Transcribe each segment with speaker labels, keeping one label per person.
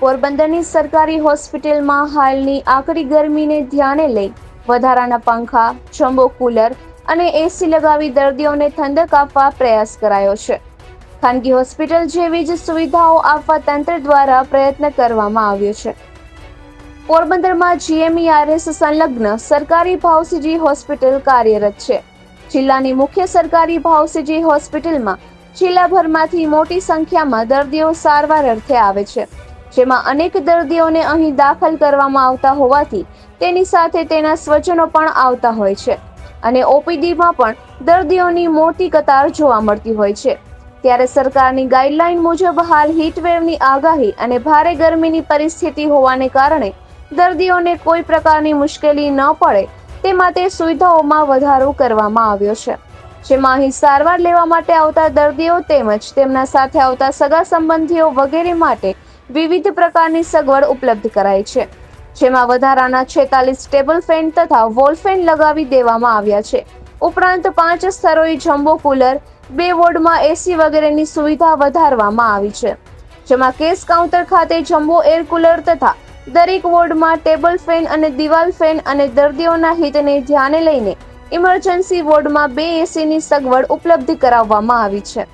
Speaker 1: પોરબંદરની સરકારી હોસ્પિટલમાં હાલની આકરી ગરમીને ધ્યાને લઈ વધારાના પંખા, જમ્બો કુલર અને એસી લગાવી દર્દીઓને ઠંડક આપવા પ્રયાસ કરાયો છે. ખાનગી હોસ્પિટલ જેવી જ સુવિધાઓ આપવા તંત્ર દ્વારા પ્રયત્ન કરવામાં આવ્યો છે. પોરબંદરમાં GMERS સંલગ્ન સરકારી ભાવસીજી હોસ્પિટલ કાર્યરત છે. જિલ્લાની મુખ્ય સરકારી ભાવસીજી હોસ્પિટલમાં જિલ્લાભરમાંથી મોટી સંખ્યામાં દર્દીઓ સારવાર અર્થે આવે છે, જેમાં અનેક દર્દીઓને અહીં દાખલ કરવામાં આવતા હોવાથી તેની સાથે તેના સ્વજનો પણ આવતા હોય છે અને OPDમાં પણ દર્દીઓની મોટી કતાર જોવા મળતી હોય છે. ત્યારે સરકારની ગાઈડલાઈન મુજબ હાલ હીટવેવની આગાહી અને ભારે ગરમીની પરિસ્થિતિ હોવાને કારણે દર્દીઓને કોઈ પ્રકારની મુશ્કેલી ન પડે તે માટે સુવિધાઓમાં વધારો કરવામાં આવ્યો છે, જેમાં અહીં સારવાર લેવા માટે આવતા દર્દીઓ તેમજ તેમના સાથે આવતા સગા સંબંધીઓ વગેરે માટે વિવિધ પ્રકારની સગવડ ઉપલબ્ધ કરાઈ છે, જેમાં વધારાના 46 ટેબલ ફેન તથા વોલ ફેન લગાવી દેવામાં આવ્યા છે. ઉપરાંત 5 સ્થળોએ જમ્બો કુલર, 2 વોર્ડમાં એસી વગેરેની સુવિધા વધારવામાં આવી છે, જેમાં કેસ કાઉન્ટર ખાતે જમ્બો એર કુલર તથા દરેક વોર્ડમાં ટેબલ ફેન અને દિવાલ ફેન અને દર્દીઓના હિતને ધ્યાને લઈને ઇમરજન્સી વોર્ડમાં 2 એસીની સગવડ ઉપલબ્ધ કરાવવામાં આવી છે.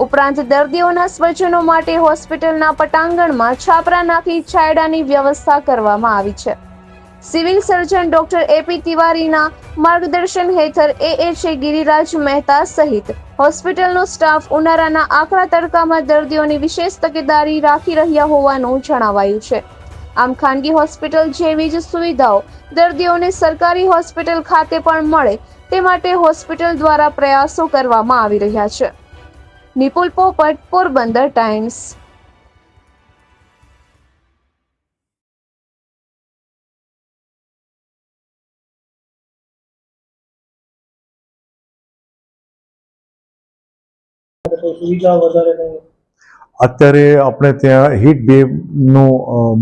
Speaker 1: ઉપરાંત દર્દીઓના સ્વજનો માટે હોસ્પિટલના પટાંગણમાં છાપરા નાખી છાયડાની વ્યવસ્થા કરવામાં આવી છે. સિવિલ સર્જન ડોક્ટર AP તિવારીના માર્ગદર્શન હેઠળ AHA ગિરિરાજ મહેતા સહિત હોસ્પિટલનો સ્ટાફ ઉનાળાના આકરા તડકામાં દર્દીઓની વિશેષ તકેદારી રાખી રહ્યા હોવાનું જણાવાયું છે. આમ ખાનગી હોસ્પિટલ જેવી જ સુવિધાઓ દર્દીઓને સરકારી હોસ્પિટલ ખાતે પણ મળે તે માટે હોસ્પિટલ દ્વારા પ્રયાસો કરવામાં આવી રહ્યા છે. નિપુલ પોપટ, પોરબંદર ટાઈમ્સ.
Speaker 2: અત્યારે આપણે ત્યાં હીટ વેવનું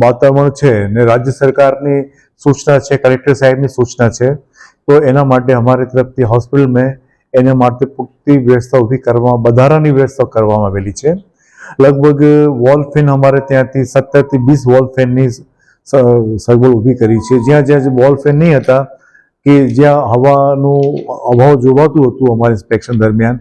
Speaker 2: વાતાવરણ છે ને રાજ્ય સરકારની સૂચના છે, કલેક્ટર સાહેબની સૂચના છે, તો એના માટે અમારી તરફથી હોસ્પિટલમાં એના માટે પૂરતી વ્યવસ્થા ઊભી કરવામાં, વધારાની વ્યવસ્થા કરવામાં આવેલી છે. લગભગ વોલ ફેન અમારે ત્યાંથી 17 થી 20 વોલ ફેનની સગવડ ઊભી કરી છે. જ્યાં જ્યાં વોલ ફેન નહીં હતા કે જ્યાં હવાનું અભાવ જોવાતું હતું અમારા ઇન્સ્પેક્શન દરમિયાન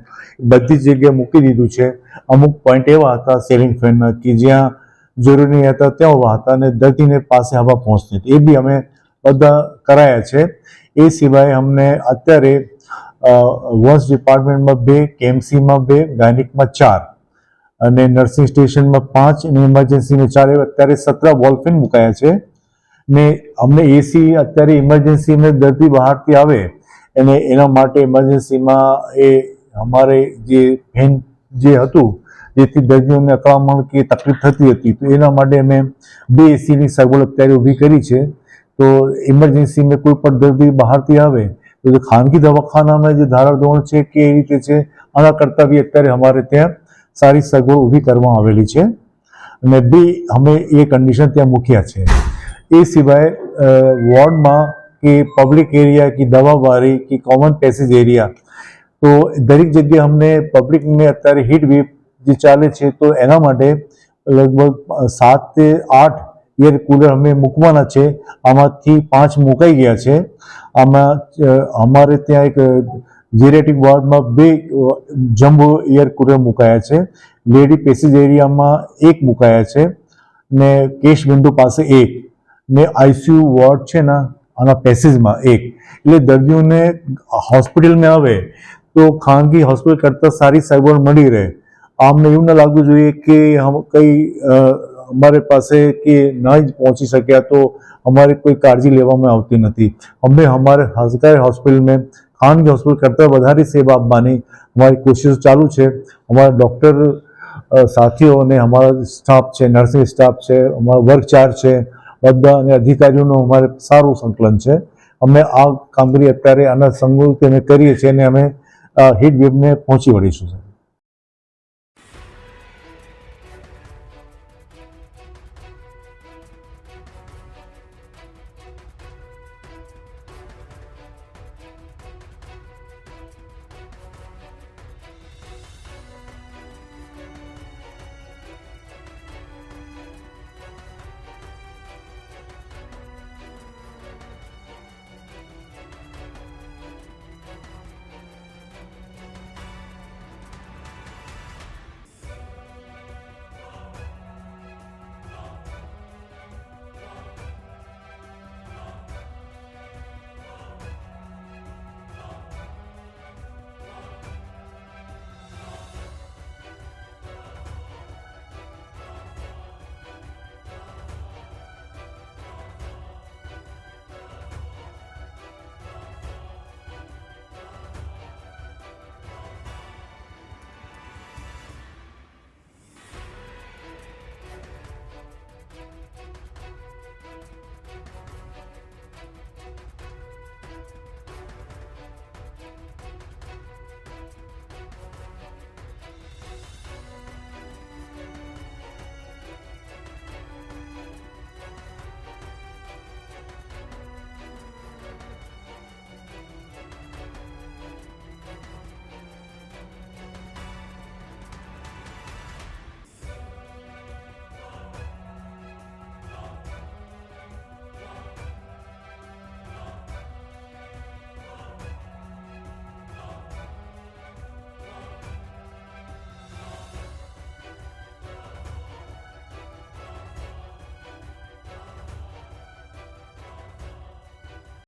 Speaker 2: બધી જ જગ્યાએ મૂકી દીધું છે. અમુક પોઈન્ટ એવા હતા સીલિંગ ફેનના કે જ્યાં જરૂર નહીં હતા ત્યાં ઊભા હતા અને દર્દીને પાસે હવા પહોંચતી હતી, એ બી અમે બધા કરાયા છે. એ સિવાય અમને અત્યારે વોશ ડિપાર્ટમેન્ટમાં 2, KMCમાં 2, ગાયનિકમાં 4 અને નર્સિંગ સ્ટેશનમાં 5 અને ઇમરજન્સીમાં 4 અત્યારે 17 વોલ ફેન મુકાયા છે. ને અમને એસી અત્યારે ઇમરજન્સીમાં દર્દી બહારથી આવે અને એના માટે ઇમરજન્સીમાં એ અમારે જે ફેન જે હતું જેથી દર્દીઓને અકળામણ કે તકલીફ થતી હતી, તો એના માટે અમે 2 એસીની સગવડ અત્યારે ઊભી કરી છે. તો ઇમરજન્સીમાં કોઈ પણ દર્દી બહારથી આવે તો ખાનગી દવાખાનામાં જે ધારાધોરણ છે કે એ રીતે છે, આના કરતાં બી અત્યારે અમારે ત્યાં સારી સગવડ ઊભી કરવામાં આવેલી છે અને અમે એ કન્ડિશન ત્યાં મૂક્યા છે. એ સિવાય વોર્ડમાં કે પબ્લિક એરિયા કે દવાબારી કે કોમન પેસેજ એરિયા, તો દરેક જગ્યાએ અમને પબ્લિકને અત્યારે હીટ વેવ જે ચાલે છે તો એના માટે લગભગ 7 થી 8 એર કુલર અમે મૂકવાના છે. આમાંથી 5 મુકાઈ ગયા છે. આમાં અમારે ત્યાં એક જેરેટિક વોર્ડમાં 2 જમ્બો એર કુલર મુકાયા છે. લેડી પેસેજ એરિયામાં 1 મુકાયા છે ને કેશ વિન્ડો પાસે 1 ને ICU વોર્ડ છે ને આના પેસેજમાં 1. એટલે દર્દીઓને હોસ્પિટલમાં આવે તો ખાનગી હોસ્પિટલ કરતાં સારી સગવડ મળી રહે. આમને એવું ન લાગવું જોઈએ કે કંઈ અમારે પાસે કે ન જ પહોંચી શક્યા તો અમારે કોઈ કાળજી લેવામાં આવતી નથી. અમે અમારે સરકારી હોસ્પિટલમાં ખાનગી હોસ્પિટલ કરતાં વધારે સેવા આપવાની અમારી કોશિશો ચાલુ છે. અમારા ડૉક્ટર સાથીઓ અને અમારા સ્ટાફ છે, નર્સિંગ સ્ટાફ છે, અમારા વર્ક ચાર્જ છે, બધા અને અધિકારીઓનું અમારે સારું સંકલન છે. અમે આ કામગીરી અત્યારે આના સંગોતે અમે કરીએ છીએ અને અમે હીટ વેવને પહોંચી વળીશું.